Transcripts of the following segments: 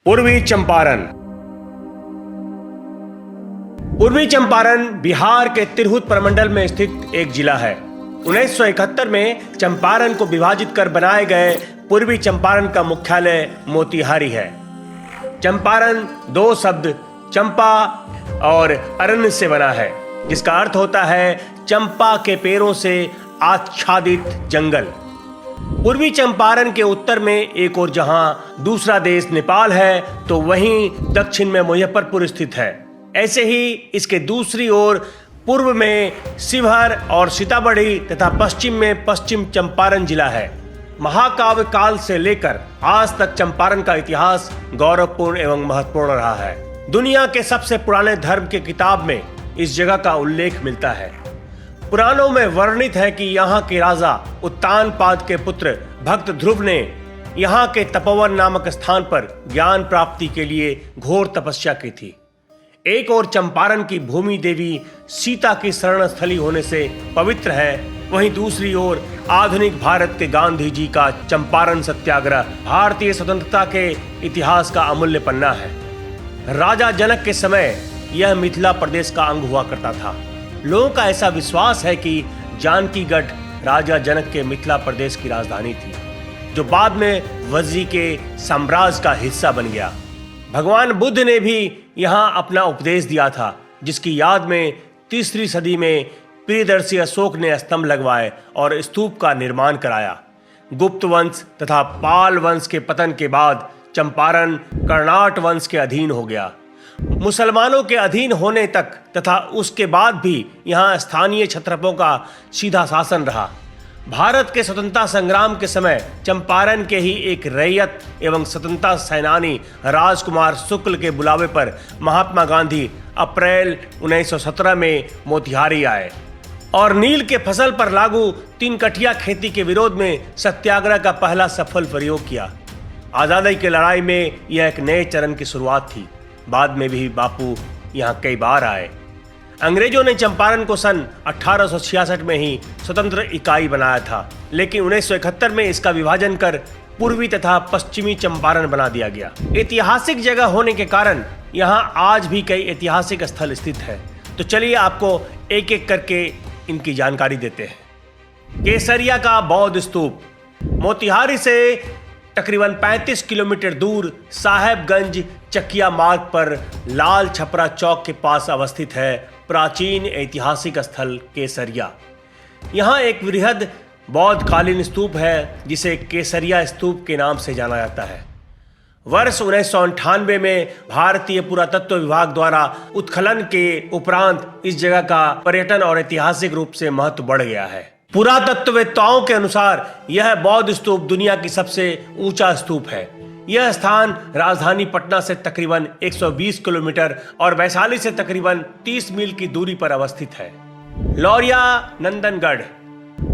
पूर्वी चंपारण। पूर्वी चंपारण बिहार के तिरहुत प्रमंडल में स्थित एक जिला है। 1971 में चंपारण को विभाजित कर बनाए गए पूर्वी चंपारण का मुख्यालय मोतिहारी है। चंपारण दो शब्द चंपा और अरण्य से बना है, जिसका अर्थ होता है चंपा के पेड़ों से आच्छादित जंगल। पूर्वी चंपारण के उत्तर में एक और जहां दूसरा देश नेपाल है, तो वहीं दक्षिण में मुजफ्फरपुर स्थित है। ऐसे ही इसके दूसरी ओर पूर्व में शिवहर और सीतामढ़ी तथा पश्चिम में पश्चिम चंपारण जिला है। महाकाव्य काल से लेकर आज तक चंपारण का इतिहास गौरवपूर्ण एवं महत्वपूर्ण रहा है। दुनिया के सबसे पुराने धर्म के किताब में इस जगह का उल्लेख मिलता है। पुराणों में वर्णित है कि यहाँ के राजा उत्तानपाद के पुत्र भक्त ध्रुव ने यहाँ के तपोवन नामक स्थान पर ज्ञान प्राप्ति के लिए घोर तपस्या की थी। एक और चंपारण की भूमि देवी सीता की शरण स्थली होने से पवित्र है, वहीं दूसरी ओर आधुनिक भारत के गांधी जी का चंपारण सत्याग्रह भारतीय स्वतंत्रता के इतिहास का अमूल्य पन्ना है। राजा जनक के समय यह मिथिला प्रदेश का अंग हुआ करता था। लोगों का ऐसा विश्वास है कि जानकीगढ़ राजा जनक के मिथिला प्रदेश की राजधानी थी, जो बाद में वज्जी के साम्राज्य का हिस्सा बन गया। भगवान बुद्ध ने भी यहाँ अपना उपदेश दिया था, जिसकी याद में तीसरी सदी में प्रियदर्शी अशोक ने स्तंभ लगवाए और स्तूप का निर्माण कराया। गुप्त वंश तथा पाल वंश के पतन के बाद चंपारण कर्णाट वंश के अधीन हो गया। मुसलमानों के अधीन होने तक तथा उसके बाद भी यहाँ स्थानीय क्षत्रपों का सीधा शासन रहा। भारत के स्वतंत्रता संग्राम के समय चंपारण के ही एक रैयत एवं स्वतंत्रता सेनानी राजकुमार शुक्ल के बुलावे पर महात्मा गांधी अप्रैल 1917 में मोतिहारी आए और नील के फसल पर लागू 3 कठिया खेती के विरोध में सत्याग्रह का पहला सफल प्रयोग किया। आजादी की लड़ाई में यह एक नए चरण की शुरुआत थी। बाद में भी बापू यहाँ कई बार आए। अंग्रेजों ने चंपारण को सन 1866 में ही स्वतंत्र इकाई बनाया था, लेकिन 1971 में इसका विभाजन कर पूर्वी तथा पश्चिमी चंपारण बना दिया गया। ऐतिहासिक जगह होने के कारण यहाँ आज भी कई ऐतिहासिक स्थल स्थित है। तो चलिए आपको एक एक करके इनकी जानकारी देते हैं। केसरिया का बौद्ध स्तूप मोतिहारी से तकरीबन 35 किलोमीटर दूर साहेबगंज चकिया मार्ग पर लाल छपरा चौक के पास अवस्थित है प्राचीन ऐतिहासिक स्थल केसरिया। यहाँ एक वृहद बौद्ध कालीन स्तूप है, जिसे केसरिया स्तूप के नाम से जाना जाता है। वर्ष 1998 में भारतीय पुरातत्व विभाग द्वारा उत्खनन के उपरांत इस जगह का पर्यटन और ऐतिहासिक रूप से महत्व बढ़ गया है। पुरातत्ववेत्ताओं के अनुसार यह बौद्ध स्तूप दुनिया की सबसे ऊंचा स्तूप है। यह स्थान राजधानी पटना से तकरीबन 120 किलोमीटर और वैशाली से तकरीबन 30 मील की दूरी पर अवस्थित है। लौरिया नंदनगढ़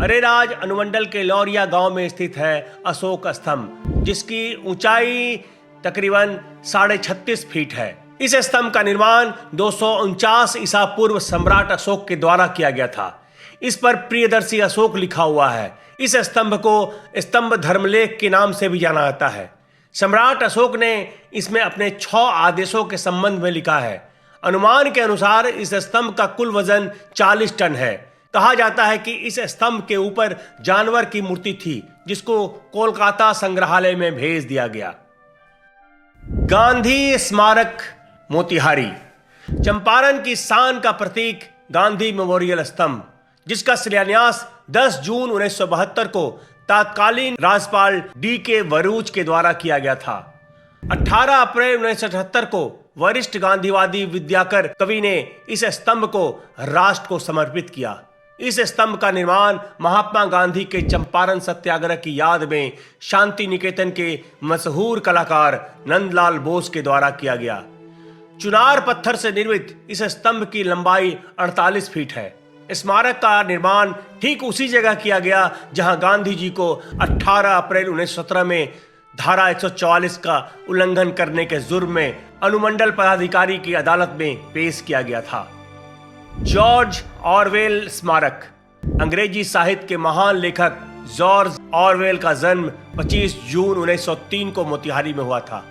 अरेराज अनुमंडल के लौरिया गांव में स्थित है अशोक स्तंभ, जिसकी ऊंचाई तकरीबन 36.5 फीट है। इस स्तंभ का निर्माण 249 ईसा पूर्व सम्राट अशोक के द्वारा किया गया था। इस पर प्रियदर्शी अशोक लिखा हुआ है। इस स्तंभ को स्तंभ धर्मलेख के नाम से भी जाना जाता है। सम्राट अशोक ने इसमें अपने 6 आदेशों के संबंध में लिखा है। अनुमान के अनुसार इस स्तंभ का कुल वजन 40 टन है। कहा जाता है कि इस स्तंभ के ऊपर जानवर की मूर्ति थी, जिसको कोलकाता संग्रहालय में भेज दिया गया। गांधी स्मारक मोतिहारी चंपारण की शान का प्रतीक गांधी मेमोरियल स्तंभ, जिसका शिलान्यास 10 जून 1972 को तत्कालीन राज्यपाल D.K. वरूज के द्वारा किया गया था। 18 अप्रैल 1978 को वरिष्ठ गांधीवादी विद्याकर कवि ने इस स्तंभ को राष्ट्र को समर्पित किया। इस स्तंभ का निर्माण महात्मा गांधी के चंपारण सत्याग्रह की याद में शांति निकेतन के मशहूर कलाकार नंदलाल बोस के द्वारा किया गया। चुनार पत्थर से निर्मित इस स्तंभ की लंबाई 48 फीट है। स्मारक का निर्माण ठीक उसी जगह किया गया जहां गांधी जी को 18 अप्रैल 1917 में धारा 144 का उल्लंघन करने के जुर्म में अनुमंडल पदाधिकारी की अदालत में पेश किया गया था। जॉर्ज ऑरवेल स्मारक अंग्रेजी साहित्य के महान लेखक जॉर्ज ऑरवेल का जन्म 25 जून 1903 को मोतिहारी में हुआ था।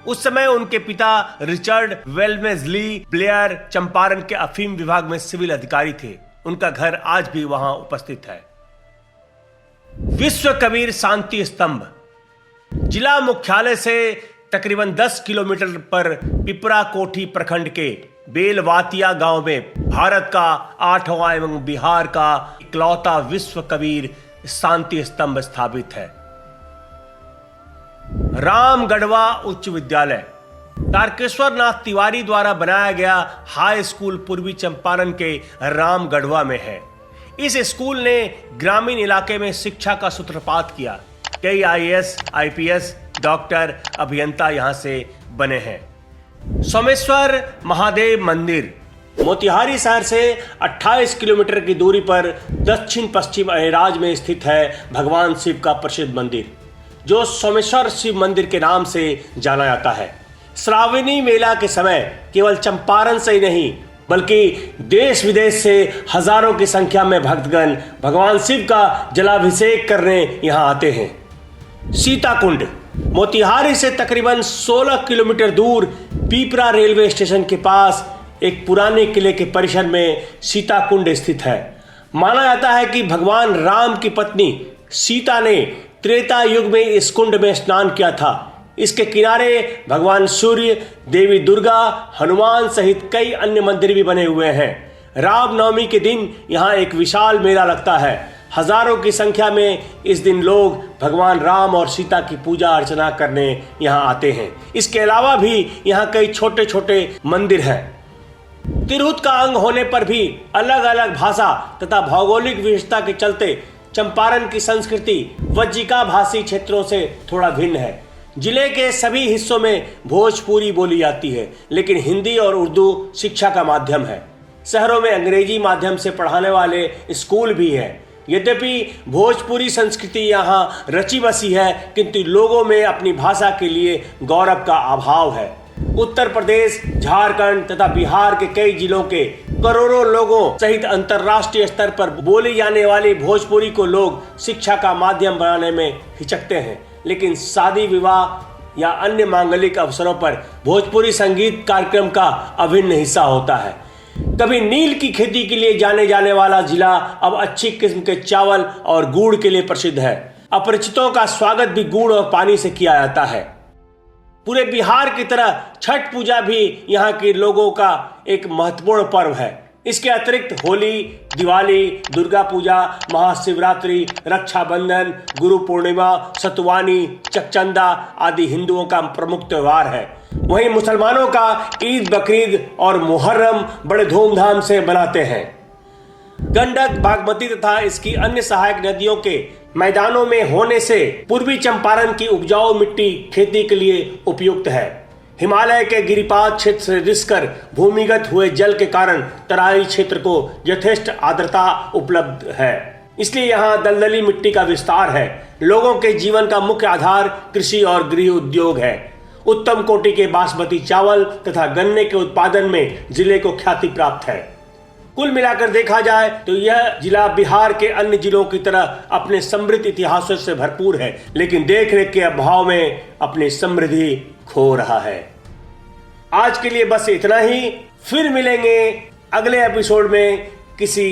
उस समय उनके पिता रिचर्ड वेल्मेस्ली ब्लेयर चंपारण के अफीम विभाग में सिविल अधिकारी थे। उनका घर आज भी वहां उपस्थित है। विश्व कबीर शांति स्तंभ जिला मुख्यालय से तकरीबन 10 किलोमीटर पर पिपरा कोठी प्रखंड के बेलवातिया गांव में भारत का 8वां एवं बिहार का इकलौता विश्व कबीर शांति स्तंभ स्थापित है। रामगढ़वा उच्च विद्यालय तारकेश्वर नाथ तिवारी द्वारा बनाया गया हाई स्कूल पूर्वी चंपारण के रामगढ़वा में है। इस स्कूल ने ग्रामीण इलाके में शिक्षा का सूत्रपात किया। कई IAS, IPS, डॉक्टर, अभियंता यहां से बने हैं। सोमेश्वर महादेव मंदिर मोतिहारी शहर से 28 किलोमीटर की दूरी पर दक्षिण पश्चिम अहिराज में स्थित है भगवान शिव का प्रसिद्ध मंदिर, जो सोमेश्वर शिव मंदिर के नाम से जाना जाता है। श्रावणी मेला के समय केवल चंपारण से ही नहीं बल्कि देश विदेश से हजारों की संख्या में भक्तगण भगवान शिव का जलाभिषेक करने यहां आते हैं। सीताकुंड मोतिहारी से तकरीबन 16 किलोमीटर दूर पीपरा रेलवे स्टेशन के पास एक पुराने किले के परिसर में सीताकुंड स्थित है। माना जाता है कि भगवान राम की पत्नी सीता ने त्रेता युग में इस कुंड में स्नान किया था। इसके किनारे भगवान सूर्य, देवी दुर्गा, हनुमान सहित कई अन्य मंदिर भी बने हुए हैं। रामनवमी के दिन यहाँ एक विशाल मेला लगता है। हजारों की संख्या में इस दिन लोग भगवान राम और सीता की पूजा अर्चना करने यहाँ आते हैं। इसके अलावा भी यहाँ कई छोटे छोटे मंदिर हैं। तिरहुत का अंग होने पर भी अलग अलग भाषा तथा भौगोलिक विशेषता के चलते चंपारण की संस्कृति वज्जिका भाषी क्षेत्रों से थोड़ा भिन्न है। जिले के सभी हिस्सों में भोजपुरी बोली जाती है, लेकिन हिंदी और उर्दू शिक्षा का माध्यम है। शहरों में अंग्रेजी माध्यम से पढ़ाने वाले स्कूल भी हैं। यद्यपि भोजपुरी संस्कृति यहाँ रची बसी है, किंतु लोगों में अपनी भाषा के लिए गौरव का अभाव है। उत्तर प्रदेश, झारखंड तथा बिहार के कई जिलों के करोड़ों लोगों सहित अंतर्राष्ट्रीय स्तर पर बोली जाने वाली भोजपुरी को लोग शिक्षा का माध्यम बनाने में हिचकते हैं, लेकिन शादी विवाह या अन्य मांगलिक अवसरों पर भोजपुरी संगीत कार्यक्रम का अभिन्न हिस्सा होता है। कभी नील की खेती के लिए जाने जाने वाला जिला अब अच्छी किस्म के चावल और गुड़ के लिए प्रसिद्ध है। अपरिचितों का स्वागत भी गुड़ और पानी से किया जाता है। पूरे बिहार की तरह छठ पूजा भी यहाँ के लोगों का एक महत्वपूर्ण पर्व है। इसके अतिरिक्त होली, दिवाली, दुर्गा पूजा, महाशिवरात्रि, रक्षाबंधन, गुरु पूर्णिमा, सतुवानी, चकचंदा आदि हिंदुओं का प्रमुख त्योहार है। वहीं मुसलमानों का ईद, बकरीद और मुहर्रम बड़े धूमधाम से मनाते हैं। गंडक, बागमती तथा इसकी अन्य सहायक नदियों के मैदानों में होने से पूर्वी चंपारण की उपजाऊ मिट्टी खेती के लिए उपयुक्त है। हिमालय के गिरिपात क्षेत्र से रिसकर भूमिगत हुए जल के कारण तराई क्षेत्र को यथेष्ट आर्द्रता उपलब्ध है, इसलिए यहाँ दलदली मिट्टी का विस्तार है। लोगों के जीवन का मुख्य आधार कृषि और गृह उद्योग है। उत्तम कोटि के बासमती चावल तथा गन्ने के उत्पादन में जिले को ख्याति प्राप्त है। कुल मिलाकर देखा जाए तो यह जिला बिहार के अन्य जिलों की तरह अपने समृद्ध इतिहासों से भरपूर है, लेकिन देखरेख के अभाव में अपनी समृद्धि खो रहा है। आज के लिए बस इतना ही। फिर मिलेंगे अगले एपिसोड में किसी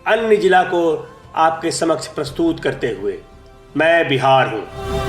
अन्य जिला को आपके समक्ष प्रस्तुत करते हुए। मैं बिहार हूं।